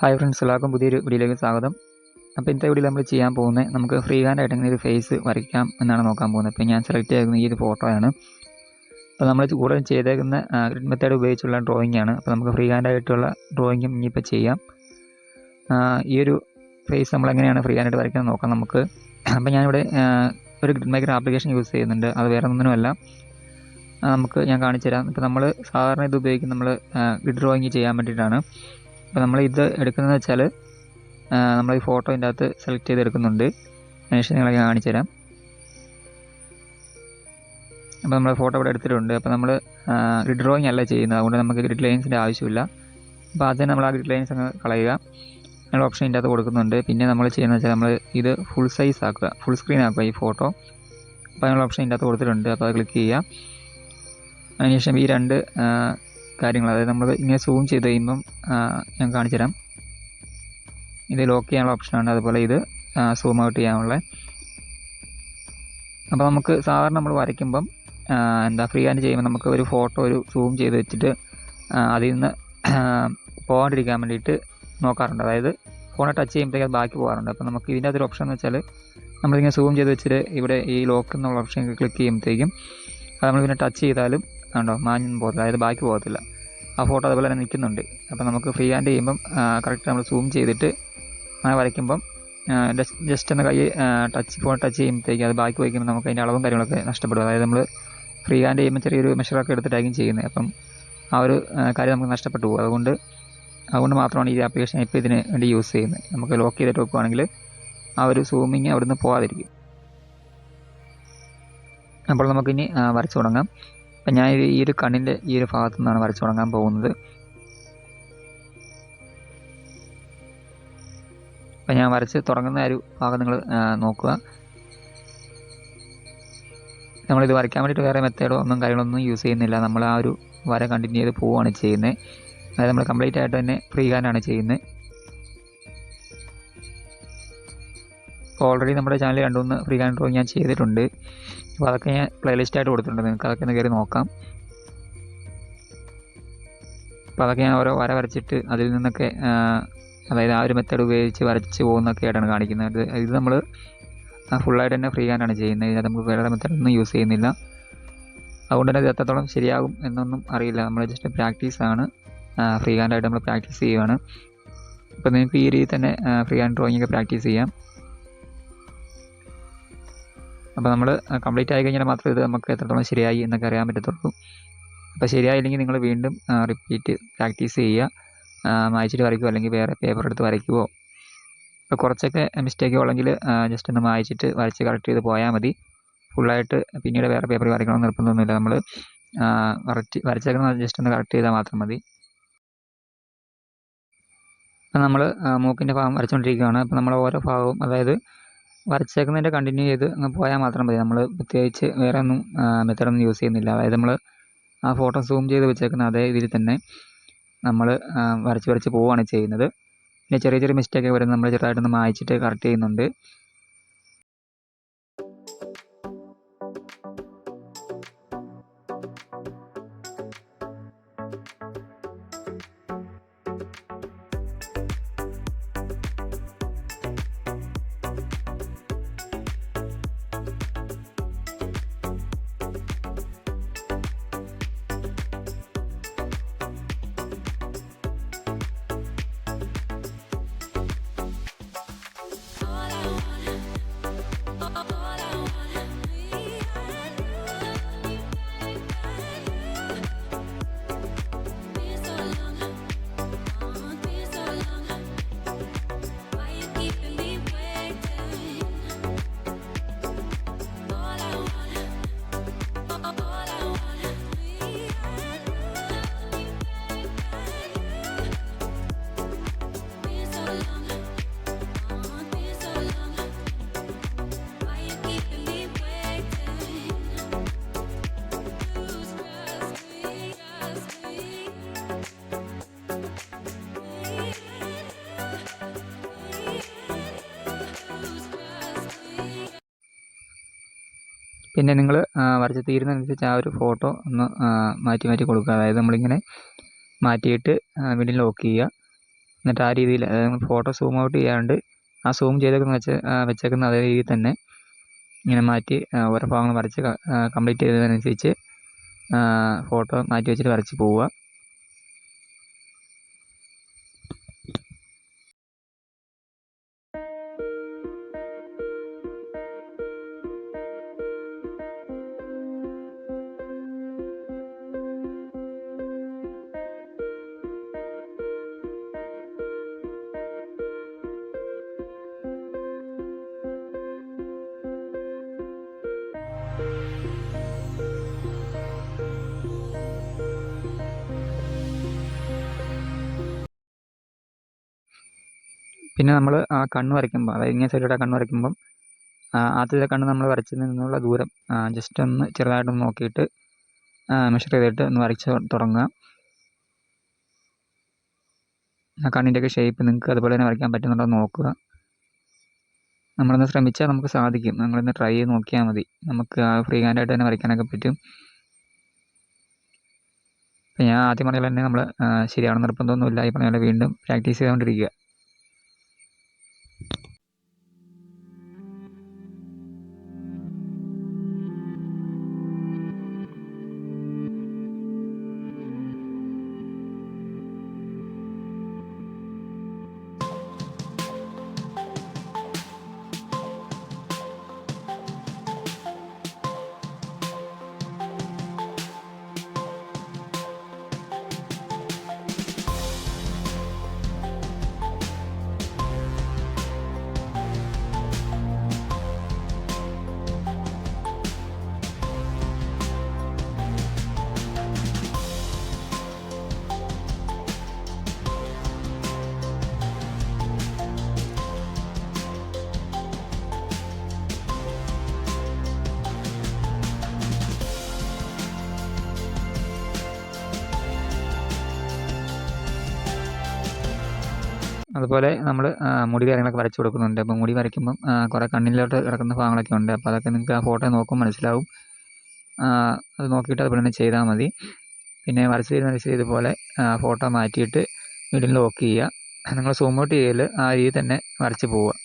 Hi friends, എല്ലാവർക്കും പുതിയൊരു വീഡിയോയിലേക്ക് സ്വാഗതം. അപ്പോൾ ഇന്നത്തെ വീഡിയോയിൽ നമ്മൾ ചെയ്യാൻ പോകുന്നത് നമുക്ക് ഫ്രീ ഹാൻഡ് ആയിട്ട് എങ്ങനെ ഒരു ഫേസ് വരയ്ക്കാം എന്നാണ് നോക്കാൻ പോകുന്നത്. അപ്പോൾ ഞാൻ സെലക്ട് ചെയ്തിരിക്കുന്ന ഈ ഒരു ഫോട്ടോയാണ്. അപ്പോൾ നമ്മൾ കൂടുതലും ചെയ്തേക്കുന്ന ഗ്രിഡ് മെത്തേഡ് ഉപയോഗിച്ചുള്ള ഡ്രോയിങ് ആണ്. അപ്പോൾ നമുക്ക് ഫ്രീ ഹാൻഡ് ആയിട്ടുള്ള ഡ്രോയിങ്ങും ഇനിയിപ്പോൾ ചെയ്യാം. ഈ ഒരു ഫേസ് നമ്മൾ എങ്ങനെയാണ് ഫ്രീ ഹാൻഡായിട്ട് വരയ്ക്കാൻ നോക്കാം നമുക്ക്. അപ്പോൾ ഞാനിവിടെ ഒരു ഗ്രിഡ് മേക്കർ ആപ്ലിക്കേഷൻ യൂസ് ചെയ്യുന്നുണ്ട്. അത് വേറെ ഒന്നിനുമല്ല, ഞാൻ കാണിച്ചു തരാം. ഇപ്പോൾ നമ്മൾ സാധാരണ ഇത് ഉപയോഗിക്കുന്നത് നമ്മൾ ഗ്രിഡ് ഡ്രോയിങ് ചെയ്യാൻ വേണ്ടിയിട്ടാണ്. അപ്പോൾ നമ്മൾ ഇത് എടുക്കുന്നതെന്ന് വെച്ചാൽ നമ്മൾ ഈ ഫോട്ടോ ഇതിൻ്റെ അകത്ത് സെലക്ട് ചെയ്തെടുക്കുന്നുണ്ട്. അതിനുശേഷം നിങ്ങളെ കാണിച്ചു തരാം. അപ്പോൾ നമ്മൾ ഫോട്ടോ ഇവിടെ എടുത്തിട്ടുണ്ട്. അപ്പോൾ നമ്മൾ ഗ്രിഡ് ഡ്രോയിങ് അല്ല ചെയ്യുന്നത്, അതുകൊണ്ട് നമുക്ക് ഗ്രിഡ് ലൈൻസിൻ്റെ ആവശ്യമില്ല. അപ്പോൾ ആദ്യം നമ്മൾ ആ ഗ്രിഡ് ലൈൻസ് അങ്ങ് കളയുക. നമ്മൾ ഓപ്ഷൻ ഇതിൻ്റെ അകത്ത് കൊടുക്കുന്നുണ്ട്. പിന്നെ നമ്മൾ ചെയ്യുന്നത് വെച്ചാൽ നമ്മൾ ഇത് ഫുൾ സൈസ് ആക്കുക, ഫുൾ സ്ക്രീൻ ആക്കുക ഈ ഫോട്ടോ. അപ്പോൾ നമ്മൾ ഓപ്ഷൻ ഇതിൻ്റെ അകത്ത് കൊടുത്തിട്ടുണ്ട്. അപ്പോൾ അത് ക്ലിക്ക് ചെയ്യുക. അതിനുശേഷം ഈ രണ്ട് കാര്യങ്ങൾ, അതായത് നമ്മൾ ഇങ്ങനെ സൂം ചെയ്ത് കഴിയുമ്പം ഞാൻ കാണിച്ചു തരാം. ഇത് ലോക്ക് ചെയ്യാനുള്ള ഓപ്ഷനാണ്, അതുപോലെ ഇത് സൂം ഔട്ട് ചെയ്യാനുള്ള. അപ്പോൾ നമുക്ക് സാധാരണ നമ്മൾ വരയ്ക്കുമ്പം ഫ്രീ ഹാൻഡ് ചെയ്യുമ്പോൾ നമുക്ക് ഒരു ഫോട്ടോ ഒരു സൂം ചെയ്ത് വെച്ചിട്ട് അതിൽ നിന്ന് പോകാണ്ടിരിക്കാൻ വേണ്ടിയിട്ട് നോക്കാറുണ്ട്. അതായത് ഫോണെ ടച്ച് ചെയ്യുമ്പോഴത്തേക്ക് അത് ബാക്കി പോകാറുണ്ട്. അപ്പോൾ നമുക്ക് ഇതിൻ്റെ അകത്തൊരു ഓപ്ഷൻ എന്ന് വെച്ചാൽ നമ്മളിങ്ങനെ സൂം ചെയ്ത് വെച്ചിട്ട് ഇവിടെ ഈ ലോക്ക് എന്നുള്ള ഓപ്ഷൻ ക്ലിക്ക് ചെയ്യുമ്പോഴത്തേക്കും അത് നമ്മൾ പിന്നെ ടച്ച് ചെയ്താലും കണ്ടോ മാഞ്ഞൊന്നും പോകത്തില്ല, അതായത് ബാക്കി പോകത്തില്ല. ആ ഫോട്ടോ അതുപോലെ തന്നെ നിൽക്കുന്നുണ്ട്. അപ്പോൾ നമുക്ക് ഫ്രീ ഹാൻഡ് ചെയ്യുമ്പം കറക്റ്റ് നമ്മൾ സൂം ചെയ്തിട്ട് അങ്ങനെ വരയ്ക്കുമ്പം ജസ്റ്റ് ഒന്ന് കൈ ഫോൺ ടച്ച് ചെയ്യുമ്പോഴത്തേക്ക് അത് ബാക്കി വയ്ക്കുമ്പോൾ നമുക്ക് അതിൻ്റെ അളവും കാര്യങ്ങളൊക്കെ നഷ്ടപ്പെടും. അതായത് നമ്മൾ ഫ്രീ ഹാൻഡ് ചെയ്യുമ്പോൾ ചെറിയൊരു മെഷറൊക്കെ എടുത്തിട്ടായിരിക്കും ചെയ്യുന്നത്. അപ്പം ആ ഒരു കാര്യം നമുക്ക് നഷ്ടപ്പെട്ടു പോകും. അതുകൊണ്ട് മാത്രമാണ് ഈ ആപ്ലിക്കേഷൻ ഇപ്പോൾ ഇതിന് വേണ്ടി യൂസ് ചെയ്യുന്നത്. നമുക്ക് ലോക്ക് ചെയ്തിട്ട് വെക്കുകയാണെങ്കിൽ ആ ഒരു സൂമിങ് അവിടെ നിന്ന് പോകാതിരിക്കും. അപ്പോൾ നമുക്കിനി വരച്ചു തുടങ്ങാം. അപ്പം ഞാൻ ഈ ഒരു കണ്ണിൻ്റെ ഈ ഒരു ഭാഗത്തു നിന്നാണ് വരച്ചു തുടങ്ങാൻ പോകുന്നത്. അപ്പം ഞാൻ വരച്ച് തുടങ്ങുന്ന ഒരു ഭാഗം നിങ്ങൾ നോക്കുക. നമ്മളിത് വരയ്ക്കാൻ വേണ്ടിയിട്ട് വേറെ മെത്തേഡോ കാര്യങ്ങളൊന്നും യൂസ് ചെയ്യുന്നില്ല. നമ്മൾ ആ ഒരു വര കണ്ടിന്യൂ ചെയ്ത് പോവുകയാണ് ചെയ്യുന്നത്. അതായത് നമ്മൾ കംപ്ലീറ്റ് ആയിട്ട് തന്നെ ഫ്രീ ഹാൻഡാണ് ചെയ്യുന്നത്. ഓൾറെഡി നമ്മുടെ ചാനലിൽ 2-3 ഫ്രീ ഹാൻഡ് ഡ്രോയിങ് ഞാൻ ചെയ്തിട്ടുണ്ട്. അപ്പോൾ അതൊക്കെ ഞാൻ പ്ലേലിസ്റ്റായിട്ട് കൊടുത്തിട്ടുണ്ട്, നിങ്ങൾക്ക് അതൊക്കെ ഒന്ന് കയറി നോക്കാം. അപ്പോൾ അതൊക്കെ ഞാൻ ഓരോ വര വരച്ചിട്ട് അതിൽ നിന്നൊക്കെ അതായത് ആ ഒരു മെത്തേഡ് ഉപയോഗിച്ച് വരച്ച് പോകുന്നൊക്കെ ആയിട്ടാണ് കാണിക്കുന്നത്. ഇത് നമ്മൾ ഫുള്ളായിട്ട് തന്നെ ഫ്രീ ഹാൻഡാണ് ചെയ്യുന്നത്. ഇതിനകത്ത് നമുക്ക് വേറെ മെത്തേഡൊന്നും യൂസ് ചെയ്യുന്നില്ല. അതുകൊണ്ട് തന്നെ ഇത് എത്രത്തോളം ശരിയാകും എന്നൊന്നും അറിയില്ല. നമ്മൾ ജസ്റ്റ് പ്രാക്ടീസാണ്, ഫ്രീ ഹാൻഡായിട്ട് നമ്മൾ പ്രാക്ടീസ് ചെയ്യുകയാണ്. അപ്പോൾ നിങ്ങൾക്ക് ഈ രീതിയിൽ തന്നെ ഫ്രീ ഹാൻഡ് ഡ്രോയിങ്ങൊക്കെ പ്രാക്ടീസ് ചെയ്യാം. അപ്പോൾ നമ്മൾ കംപ്ലീറ്റ് ആയി കഴിഞ്ഞാൽ മാത്രമേ ഇത് നമുക്ക് എത്രത്തോളം ശരിയായി എന്നൊക്കെ അറിയാൻ പറ്റത്തുള്ളൂ. അപ്പോൾ ശരിയായില്ലെങ്കിൽ നിങ്ങൾ വീണ്ടും റിപ്പീറ്റ് പ്രാക്ടീസ് ചെയ്യുക. മായ്ച്ചിട്ട് വരയ്ക്കുമോ അല്ലെങ്കിൽ വേറെ പേപ്പർ എടുത്ത് വരയ്ക്കുമോ. അപ്പോൾ കുറച്ചൊക്കെ മിസ്റ്റേക്ക് ഉള്ളെങ്കിൽ ജസ്റ്റ് ഒന്ന് മായ്ച്ചിട്ട് വരച്ച് കറക്റ്റ് ചെയ്ത് പോയാൽ മതി. ഫുള്ളായിട്ട് പിന്നീട് വേറെ പേപ്പർ വരയ്ക്കണമെന്ന് നിർബന്ധമൊന്നുമില്ല. നമ്മൾ വരച്ചേക്കുന്നത് ജസ്റ്റ് ഒന്ന് കറക്റ്റ് ചെയ്താൽ മാത്രം മതി. അപ്പോൾ നമ്മൾ മൂക്കിൻ്റെ ഭാഗം വരച്ചുകൊണ്ടിരിക്കുകയാണ്. അപ്പോൾ നമ്മൾ ഓരോ ഭാഗവും അതായത് വരച്ചേക്കുന്നതിൻ്റെ കണ്ടിന്യൂ ചെയ്ത് അങ്ങ് പോയാൽ മാത്രം മതി. നമ്മൾ പ്രത്യേകിച്ച് വേറെ ഒന്നും മെത്തേഡൊന്നും യൂസ് ചെയ്യുന്നില്ല. അതായത് നമ്മൾ ആ ഫോട്ടോ സൂം ചെയ്ത് വെച്ചേക്കുന്ന അതേ ഇതിൽ തന്നെ നമ്മൾ വരച്ച് പോവുകയാണ് ചെയ്യുന്നത്. പിന്നെ ചെറിയ ചെറിയ മിസ്റ്റേക്ക് വരുന്നത് നമ്മൾ ചെറുതായിട്ടൊന്ന് മായ്ച്ചിട്ട് കറക്റ്റ് ചെയ്യുന്നുണ്ട്. പിന്നെ നിങ്ങൾ വരച്ച് തീരുന്നതനുസരിച്ച് ആ ഒരു ഫോട്ടോ ഒന്ന് മാറ്റി കൊടുക്കുക. അതായത് നമ്മളിങ്ങനെ മാറ്റിയിട്ട് വീണ്ടും ലോക്ക് ചെയ്യുക. എന്നിട്ട് ആ രീതിയിൽ അതായത് ഫോട്ടോ സൂം ഔട്ട് ചെയ്യാണ്ട് ആ സൂം ചെയ്തേക്കുന്ന വെച്ചേക്കുന്ന അതേ രീതിയിൽ തന്നെ ഇങ്ങനെ മാറ്റി ഓരോ ഭാഗങ്ങൾ വരച്ച് കംപ്ലീറ്റ് ചെയ്തതിനനുസരിച്ച് ഫോട്ടോ മാറ്റി വെച്ചിട്ട് വരച്ച് പോവുക. പിന്നെ നമ്മൾ ആ കണ്ണ് വരയ്ക്കുമ്പോൾ, അതായത് ഇങ്ങനെ സൈഡിലൂടെ കണ്ണ് വരയ്ക്കുമ്പം ആദ്യത്തെ കണ്ണ് നമ്മൾ വരച്ചതിൽ നിന്നുള്ള ദൂരം ജസ്റ്റ് ഒന്ന് ചെറുതായിട്ടൊന്ന് നോക്കിയിട്ട് മെഷർ ചെയ്തിട്ട് ഒന്ന് വരച്ച് തുടങ്ങുക. ആ കണ്ണിൻ്റെയൊക്കെ ഷേപ്പ് നിങ്ങൾക്ക് അതുപോലെ തന്നെ വരയ്ക്കാൻ പറ്റുന്നുണ്ടോ എന്ന് നോക്കുക. നമ്മളൊന്ന് ശ്രമിച്ചാൽ നമുക്ക് സാധിക്കും. നിങ്ങളൊന്ന് ട്രൈ ചെയ്ത് നോക്കിയാൽ മതി. നമുക്ക് ഫ്രീ ഹാൻഡായിട്ട് തന്നെ വരയ്ക്കാനൊക്കെ പറ്റും. അപ്പോൾ ഞാൻ ആദ്യം പറഞ്ഞ തന്നെ നമ്മൾ ശരിയാണെന്ന് നിർബന്ധമൊന്നുമില്ല. ഈ പറഞ്ഞ പോലെ വീണ്ടും പ്രാക്ടീസ് ചെയ്തുകൊണ്ടിരിക്കുക. അതുപോലെ നമ്മൾ മുടി കാര്യങ്ങളൊക്കെ വരച്ച് കൊടുക്കുന്നുണ്ട്. അപ്പോൾ മുടി വരയ്ക്കുമ്പം കുറേ കണ്ണിലോട്ട് കിടക്കുന്ന ഭാഗങ്ങളൊക്കെ ഉണ്ട്. അപ്പോൾ അതൊക്കെ നിങ്ങൾക്ക് ആ ഫോട്ടോ നോക്കുമ്പോൾ മനസ്സിലാവും. അത് നോക്കിയിട്ട് അതുപോലെ തന്നെ ചെയ്താൽ മതി. പിന്നെ വരച്ച് ചെയ്യുന്നതനുസരിച്ച് ഇതുപോലെ ഫോട്ടോ മാറ്റിയിട്ട് വീണ്ടും ലോക്ക് ചെയ്യുക. നിങ്ങൾ സൂം ഔട്ട് ചെയ്യൽ ആ രീതിയിൽ തന്നെ വരച്ച് പോവുക.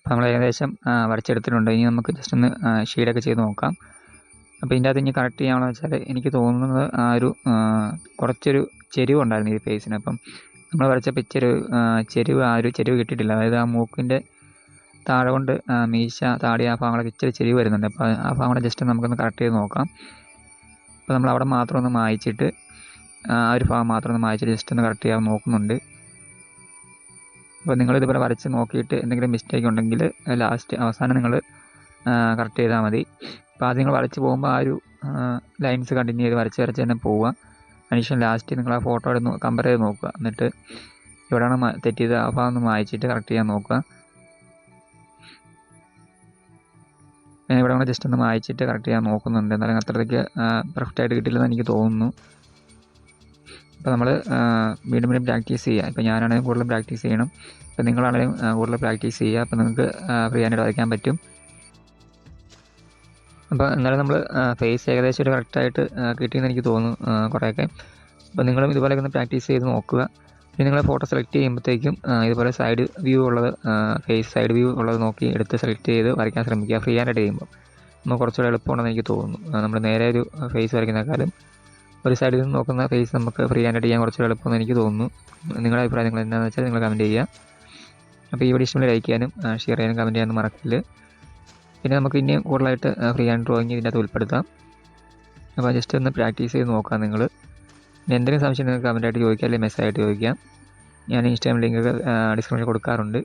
അപ്പോൾ നമ്മൾ ഏകദേശം വരച്ചെടുത്തിട്ടുണ്ട്. ഇനി നമുക്ക് ജസ്റ്റ് ഒന്ന് ഷെയ്ഡൊക്കെ ചെയ്ത് നോക്കാം. അപ്പോൾ ഇതിൻ്റെ അകത്ത് ഇനി കറക്റ്റ് ചെയ്യാമെന്ന് വെച്ചാൽ എനിക്ക് തോന്നുന്നത് ഒരു കുറച്ചൊരു ചെരിവുണ്ടായിരുന്നു ഈ ഫേസിന്. അപ്പം നമ്മൾ വരച്ചപ്പോൾ ഇച്ചിരി ചെരിവ് കിട്ടിയിട്ടില്ല. അതായത് ആ മൂക്കിൻ്റെ താഴെ കൊണ്ട് മീശ താടി ആ ഭാഗങ്ങളൊക്കെ ഇച്ചിരി ചെരിവ് വരുന്നുണ്ട്. അപ്പോൾ ആ ഭാഗങ്ങളെ ജസ്റ്റ് നമുക്കൊന്ന് കറക്റ്റ് ചെയ്ത് നോക്കാം. അപ്പോൾ നമ്മൾ അവിടെ മാത്രം ഒന്ന് മായ്ച്ചിട്ട് ആ ഒരു ഭാഗം മാത്രം ഒന്ന് മായ്ച്ചിട്ട് ജസ്റ്റ് ഒന്ന് കറക്റ്റ് ചെയ്യാൻ നോക്കുന്നുണ്ട്. അപ്പോൾ നിങ്ങളിതുപോലെ വരച്ച് നോക്കിയിട്ട് എന്തെങ്കിലും മിസ്റ്റേക്ക് ഉണ്ടെങ്കിൽ അവസാനം നിങ്ങൾ കറക്റ്റ് ചെയ്താൽ മതി. അപ്പോൾ ആദ്യം നിങ്ങൾ വരച്ച് പോകുമ്പോൾ ആ ഒരു ലൈൻസ് കണ്ടിന്യൂ ചെയ്ത് വരച്ച് തന്നെ പോവുക. അതിനുശേഷം ലാസ്റ്റ് നിങ്ങൾ ആ ഫോട്ടോ കമ്പയർ ചെയ്ത് നോക്കുക. എന്നിട്ട് എവിടെയാണ് തെറ്റിയത് ആ ഭാഗം ഒന്ന് മായ്ച്ചിട്ട് കറക്റ്റ് ചെയ്യാൻ നോക്കുക. ഞാൻ ഇവിടെ ജസ്റ്റ് ഒന്ന് മായ്ച്ചിട്ട് കറക്റ്റ് ചെയ്യാൻ നോക്കുന്നുണ്ട്. എന്നാലും അത്രയ്ക്ക് പെർഫെക്റ്റായിട്ട് കിട്ടില്ലെന്ന് എനിക്ക് തോന്നുന്നു. അപ്പോൾ നമ്മൾ വീണ്ടും പ്രാക്ടീസ് ചെയ്യുക. ഇപ്പോൾ ഞാനാണെങ്കിലും കൂടുതൽ പ്രാക്ടീസ് ചെയ്യണം. അപ്പോൾ നിങ്ങളാണെങ്കിലും കൂടുതൽ പ്രാക്ടീസ് ചെയ്യുക. അപ്പോൾ നിങ്ങൾക്ക് ഫ്രീ ഹാൻഡ് വരയ്ക്കാൻ പറ്റും. അപ്പോൾ എന്നാലും നമ്മൾ ഫേസ് ഏകദേശം ഒരു കറക്റ്റായിട്ട് കിട്ടിയെന്ന് എനിക്ക് തോന്നുന്നു കുറേയൊക്കെ. അപ്പോൾ നിങ്ങളും ഇതുപോലെയൊക്കെ ഒന്ന് പ്രാക്ടീസ് ചെയ്ത് നോക്കുക. പിന്നെ നിങ്ങൾ ഫോട്ടോ സെലക്ട് ചെയ്യുമ്പോഴത്തേക്കും ഇതുപോലെ സൈഡ് വ്യൂ ഉള്ളത്, ഫേസ് സൈഡ് വ്യൂ ഉള്ളത് നോക്കി എടുത്ത് സെലക്ട് ചെയ്ത് വരയ്ക്കാൻ ശ്രമിക്കുക. ഫ്രീ ഹാൻഡ് ചെയ്യുമ്പോൾ നമുക്ക് കുറച്ചുകൂടെ എളുപ്പമാണെന്ന് എനിക്ക് തോന്നുന്നു. നമ്മൾ നേരെ ഒരു ഫേസ് വരയ്ക്കുന്നേക്കാളും ഒരു സൈഡിൽ നിന്ന് നോക്കുന്ന ഫേസ് നമുക്ക് ഫ്രീ ഹാൻഡ് ചെയ്യാൻ കുറച്ചുകൂടെ എളുപ്പമെന്ന് എനിക്ക് തോന്നുന്നു. നിങ്ങളുടെ അഭിപ്രായം നിങ്ങൾ എന്താണെന്ന് വെച്ചാൽ നിങ്ങൾ കമൻറ്റ് ചെയ്യുക. അപ്പോൾ ഈ വീഡിയോ ഇഷ്ടമായി ലൈക്ക് ചെയ്യാനും ഷെയർ ചെയ്യാനും കമൻറ്റ് ചെയ്യാനും മറക്കില്ല. പിന്നെ നമുക്ക് ഇനിയും കൂടുതലായിട്ട് ഫ്രീ ഹാൻഡ് ഡ്രോയിങ് ഇതിൻ്റെ അകത്ത് ഉൾപ്പെടുത്താം. അപ്പോൾ ജസ്റ്റ് ഒന്ന് പ്രാക്ടീസ് ചെയ്ത് നോക്കാം നിങ്ങൾ. എന്തെങ്കിലും സംശയം നിങ്ങൾക്ക് കമൻറ്റായിട്ട് ചോദിക്കാം, അല്ലെങ്കിൽ മെസ്സേജായിട്ട് ചോദിക്കാം. ഞാൻ ഇൻസ്റ്റാഗ്രാം ലിങ്ക് ഡിസ്ക്രിപ്ഷനിൽ കൊടുക്കാറുണ്ട്.